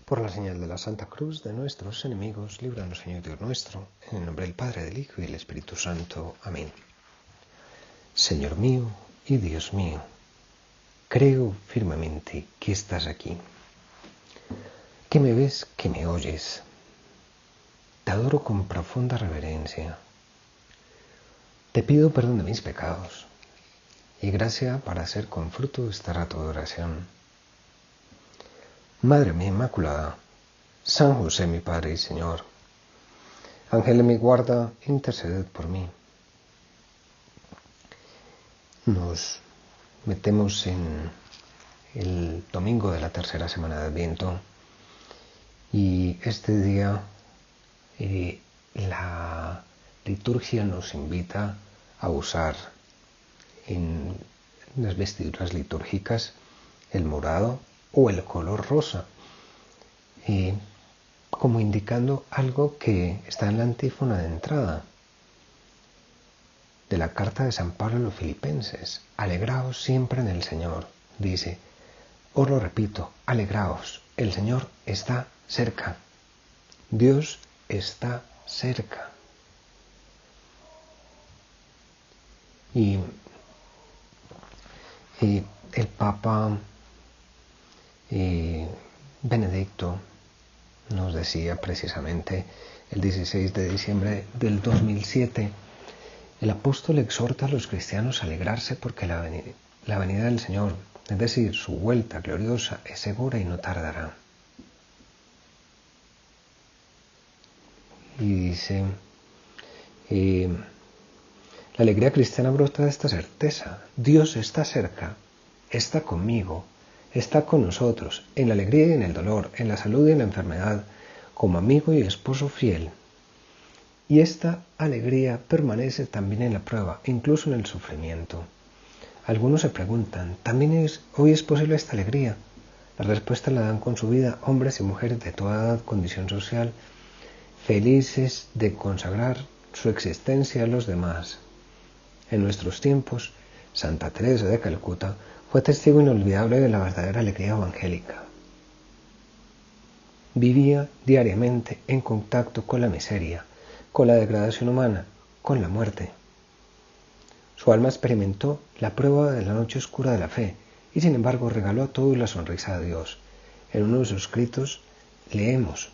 Por la señal de la Santa Cruz de nuestros enemigos, líbranos, Señor Dios nuestro, en el nombre del Padre, del Hijo y del Espíritu Santo. Amén. Señor mío y Dios mío, creo firmemente que estás aquí, que me ves, que me oyes. Te adoro con profunda reverencia. Te pido perdón de mis pecados y gracia para hacer con fruto esta rato de oración. Madre mía Inmaculada, San José mi Padre y Señor, Ángel de mi guarda, interceded por mí. Nos metemos en el domingo de la tercera semana de Adviento y este día la liturgia nos invita a usar en las vestiduras litúrgicas el morado o el color rosa, como indicando algo que está en la antífona de entrada de la carta de San Pablo a los Filipenses. Alegraos siempre en el Señor. Dice, os lo repito, alegraos, el Señor está cerca. Dios está cerca. Y el Papa Benedicto nos decía precisamente el 16 de diciembre del 2007, el apóstol exhorta a los cristianos a alegrarse porque la venida del Señor, es decir, su vuelta gloriosa, es segura y no tardará. Y dice, la alegría cristiana brota de esta certeza. Dios está cerca, está conmigo, está con nosotros, en la alegría y en el dolor, en la salud y en la enfermedad, como amigo y esposo fiel. Y esta alegría permanece también en la prueba, incluso en el sufrimiento. Algunos se preguntan, ¿también hoy es posible esta alegría? La respuesta la dan con su vida hombres y mujeres de toda edad, condición social, felices de consagrar su existencia a los demás. En nuestros tiempos, Santa Teresa de Calcuta fue testigo inolvidable de la verdadera alegría evangélica. Vivía diariamente en contacto con la miseria, con la degradación humana, con la muerte. Su alma experimentó la prueba de la noche oscura de la fe y sin embargo regaló a todos la sonrisa de Dios. En uno de sus escritos leemos,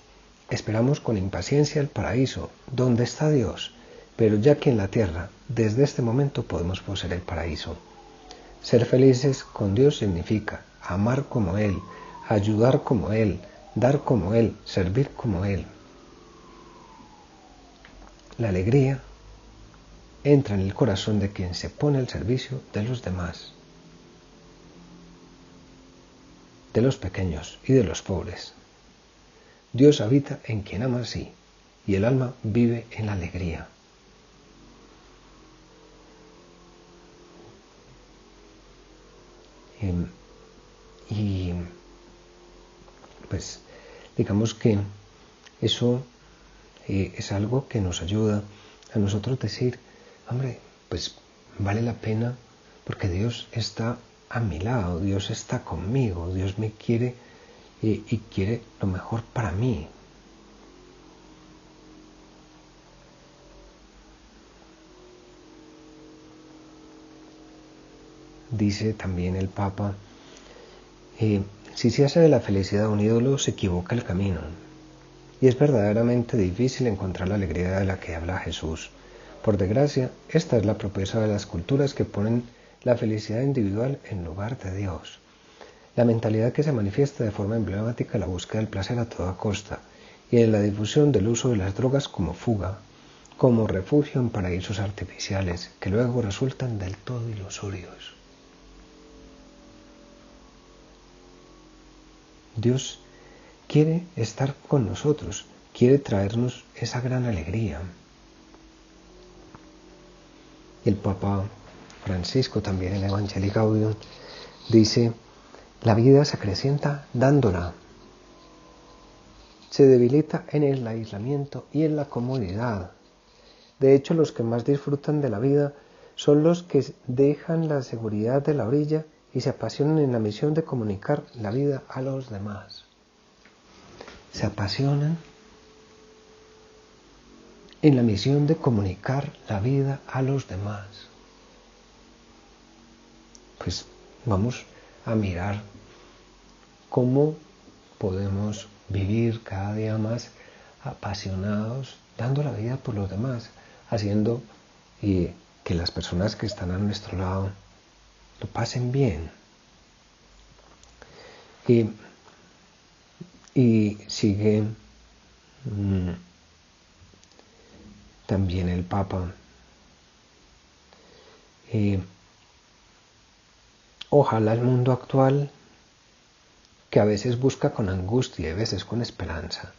esperamos con impaciencia el paraíso, donde está Dios, pero ya que en la tierra, desde este momento podemos poseer el paraíso. Ser felices con Dios significa amar como Él, ayudar como Él, dar como Él, servir como Él. La alegría entra en el corazón de quien se pone al servicio de los demás, de los pequeños y de los pobres. Dios habita en quien ama así, y el alma vive en la alegría. Y pues digamos que eso es algo que nos ayuda a nosotros decir, hombre, pues vale la pena porque Dios está a mi lado, Dios está conmigo, Dios me quiere y quiere lo mejor para mí. Dice también el Papa, si se hace de la felicidad un ídolo, se equivoca el camino. Y es verdaderamente difícil encontrar la alegría de la que habla Jesús. Por desgracia, esta es la propuesta de las culturas que ponen la felicidad individual en lugar de Dios. La mentalidad que se manifiesta de forma emblemática en la búsqueda del placer a toda costa y en la difusión del uso de las drogas como fuga, como refugio en paraísos artificiales que luego resultan del todo ilusorios. Dios quiere estar con nosotros, quiere traernos esa gran alegría. El Papa Francisco también en Evangelii Gaudium dice, la vida se acrecienta dándola. Se debilita en el aislamiento y en la comodidad. De hecho, los que más disfrutan de la vida son los que dejan la seguridad de la orilla y se apasionan en la misión de comunicar la vida a los demás. se apasionan en la misión de comunicar la vida a los demás. Pues vamos a mirar cómo podemos vivir cada día más apasionados, dando la vida por los demás, haciendo que las personas que están a nuestro lado lo pasen bien. Y sigue también el Papa. Ojalá el mundo actual, que a veces busca con angustia y a veces con esperanza,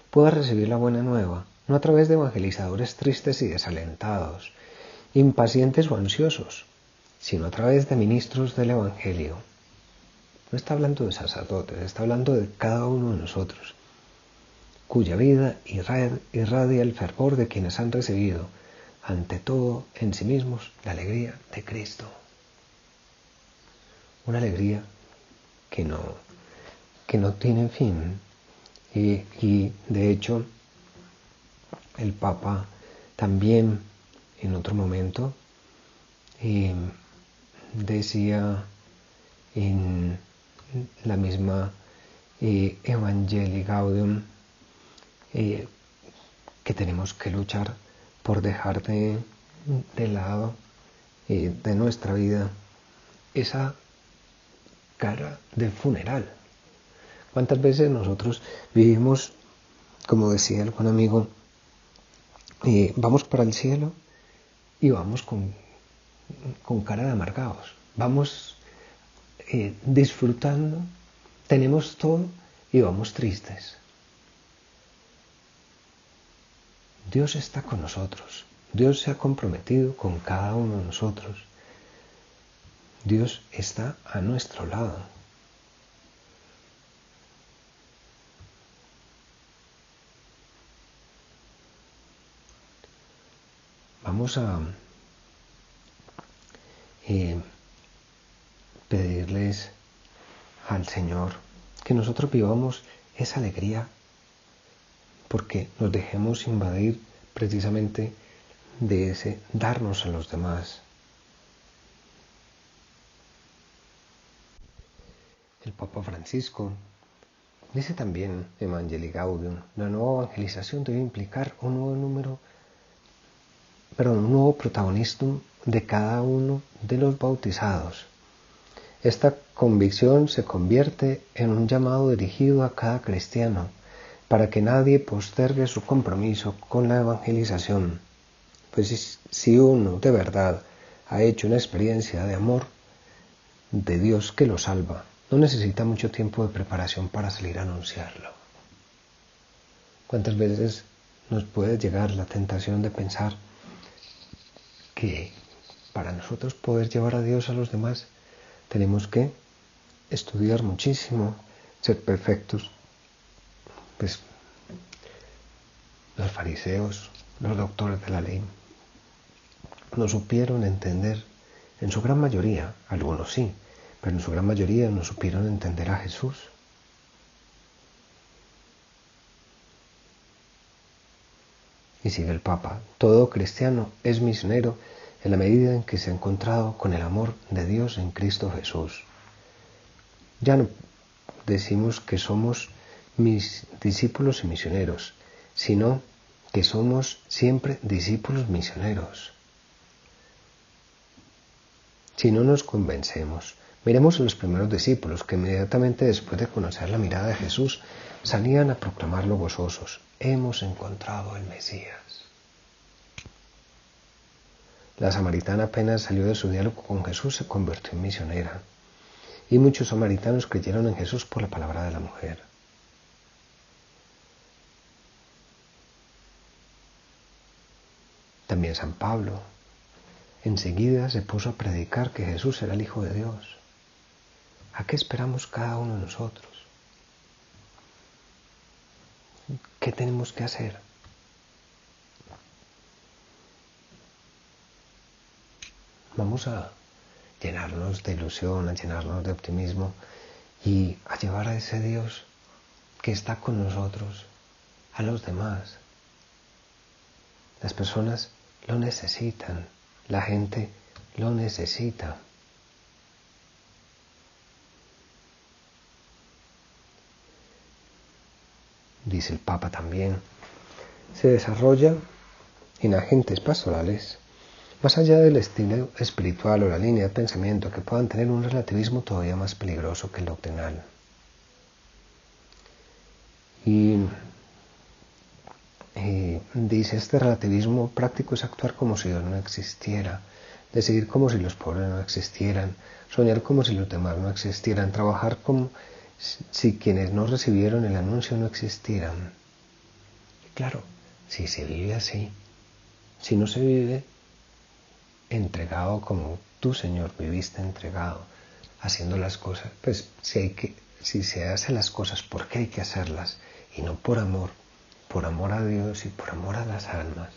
pueda recibir la buena nueva, no a través de evangelizadores tristes y desalentados, impacientes o ansiosos, sino a través de ministros del Evangelio. No está hablando de sacerdotes, está hablando de cada uno de nosotros, cuya vida irradia el fervor de quienes han recibido, ante todo en sí mismos, la alegría de Cristo. Una alegría que no tiene fin. Y de hecho, el Papa también en otro momento decía en la misma Evangelii Gaudium que tenemos que luchar por dejar de lado de nuestra vida esa cara de funeral. ¿Cuántas veces nosotros vivimos, como decía el buen amigo, vamos para el cielo y vamos con cara de amargados? Vamos disfrutando, tenemos todo y vamos tristes. Dios está con nosotros. Dios se ha comprometido con cada uno de nosotros. Dios está a nuestro lado. Vamos a pedirles al Señor que nosotros vivamos esa alegría, porque nos dejemos invadir precisamente de ese darnos a los demás. El Papa Francisco dice también, Evangelii Gaudium, la nueva evangelización debe implicar un nuevo protagonismo de cada uno de los bautizados. Esta convicción se convierte en un llamado dirigido a cada cristiano para que nadie postergue su compromiso con la evangelización. Pues si uno de verdad ha hecho una experiencia de amor de Dios que lo salva, no necesita mucho tiempo de preparación para salir a anunciarlo. ¿Cuántas veces nos puede llegar la tentación de pensar que para nosotros poder llevar a Dios a los demás tenemos que estudiar muchísimo, ser perfectos? Pues los fariseos, los doctores de la ley, no supieron entender, en su gran mayoría, algunos sí, pero en su gran mayoría no supieron entender a Jesús. Y sigue el Papa, todo cristiano es misionero en la medida en que se ha encontrado con el amor de Dios en Cristo Jesús. Ya no decimos que somos mis discípulos y misioneros, sino que somos siempre discípulos misioneros. Si no nos convencemos, miremos a los primeros discípulos que inmediatamente después de conocer la mirada de Jesús salían a proclamarlo gozosos: hemos encontrado el Mesías. La samaritana apenas salió de su diálogo con Jesús se convirtió en misionera, y muchos samaritanos creyeron en Jesús por la palabra de la mujer. También San Pablo enseguida se puso a predicar que Jesús era el Hijo de Dios. ¿A qué esperamos cada uno de nosotros? ¿Qué tenemos que hacer? Vamos a llenarnos de ilusión, a llenarnos de optimismo y a llevar a ese Dios que está con nosotros, a los demás. Las personas lo necesitan, la gente lo necesita. Dice el Papa también, se desarrolla en agentes pastorales, más allá del estilo espiritual o la línea de pensamiento que puedan tener un relativismo todavía más peligroso que el doctrinal. Y dice, este relativismo práctico es actuar como si Dios no existiera, decidir como si los pobres no existieran, soñar como si los demás no existieran, trabajar como si quienes no recibieron el anuncio no existieran. Claro, si se vive así, si no se vive entregado como tú, Señor, viviste entregado, haciendo las cosas, pues si se hacen las cosas porque hay que hacerlas y no por amor a Dios y por amor a las almas,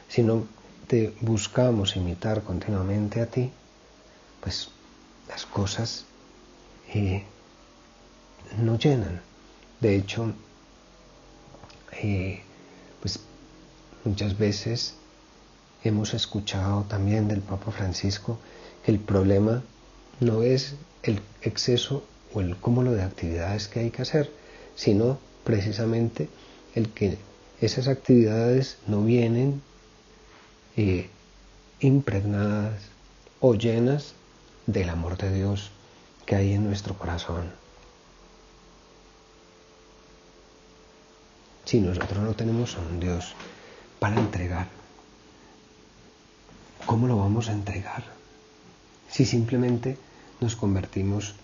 si no te buscamos imitar continuamente a ti, pues las cosas no llenan. De hecho, pues muchas veces hemos escuchado también del Papa Francisco que el problema no es el exceso o el cúmulo de actividades que hay que hacer, sino precisamente el que esas actividades no vienen impregnadas o llenas del amor de Dios que hay en nuestro corazón. Si nosotros no tenemos a un Dios para entregar, ¿cómo lo vamos a entregar? Si simplemente nos convertimos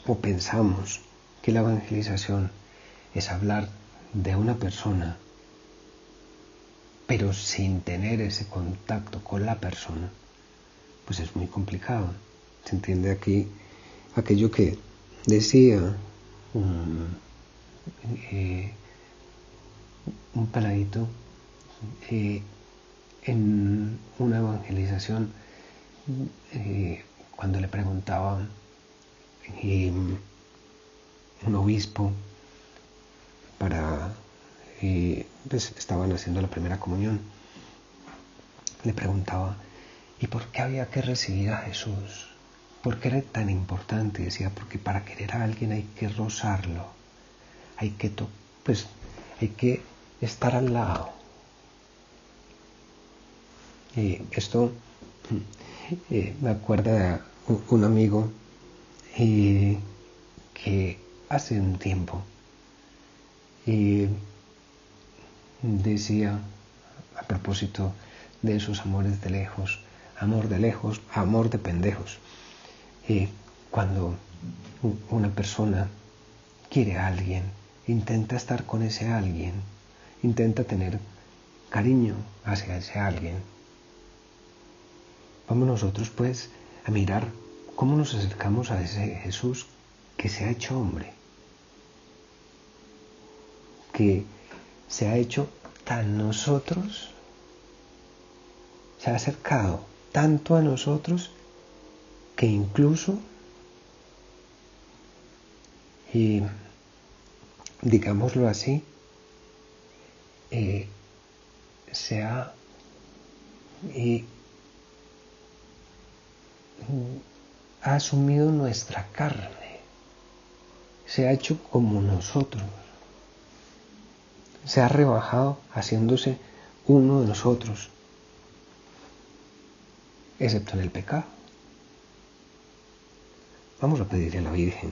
o pensamos que la evangelización es hablar de una persona, pero sin tener ese contacto con la persona, pues es muy complicado. Se entiende aquí aquello que decía un peladito en una evangelización, cuando le preguntaba un obispo pues estaban haciendo la primera comunión, le preguntaba, ¿y por qué había que recibir a Jesús? ¿Por qué era tan importante? Y decía, porque para querer a alguien hay que rozarlo, hay que estar al lado. Y esto me acuerda de un amigo que hace un tiempo decía, a propósito de esos amores de lejos, amor de pendejos, cuando una persona quiere a alguien, intenta estar con ese alguien, intenta tener cariño hacia ese alguien. Vamos nosotros pues a mirar cómo nos acercamos a ese Jesús que se ha hecho hombre, que se ha hecho tan nosotros, se ha acercado tanto a nosotros que incluso, digámoslo así, se ha asumido nuestra carne, se ha hecho como nosotros, se ha rebajado haciéndose uno de nosotros, excepto en el pecado. Vamos a pedirle a la Virgen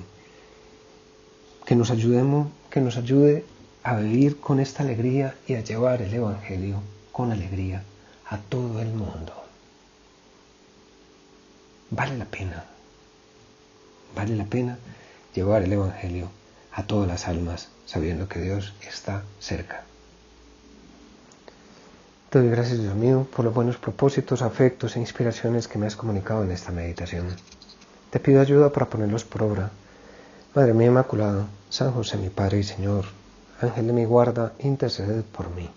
que nos ayude a vivir con esta alegría y a llevar el Evangelio con alegría a todo el mundo. Vale la pena llevar el Evangelio a todas las almas, sabiendo que Dios está cerca. Te doy gracias, Dios mío, por los buenos propósitos, afectos e inspiraciones que me has comunicado en esta meditación. Te pido ayuda para ponerlos por obra. Madre mía Inmaculada, San José mi Padre y Señor, Ángel de mi guarda, interceded por mí.